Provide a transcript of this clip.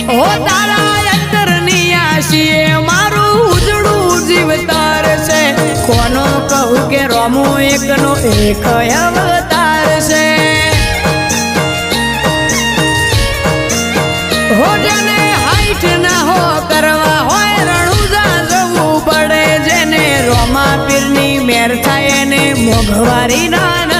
હો તારા અંતરની આશીએ મારું ઉજળું જીવતાર છે કોનો કહું કે રોમો એકનો એક અવતાર છે હો જેને હાઈટ ના હો કરવા હોય રણુજા જવું પડે જેને રોમા પીરની મેર થાય એને મોઘવારી ના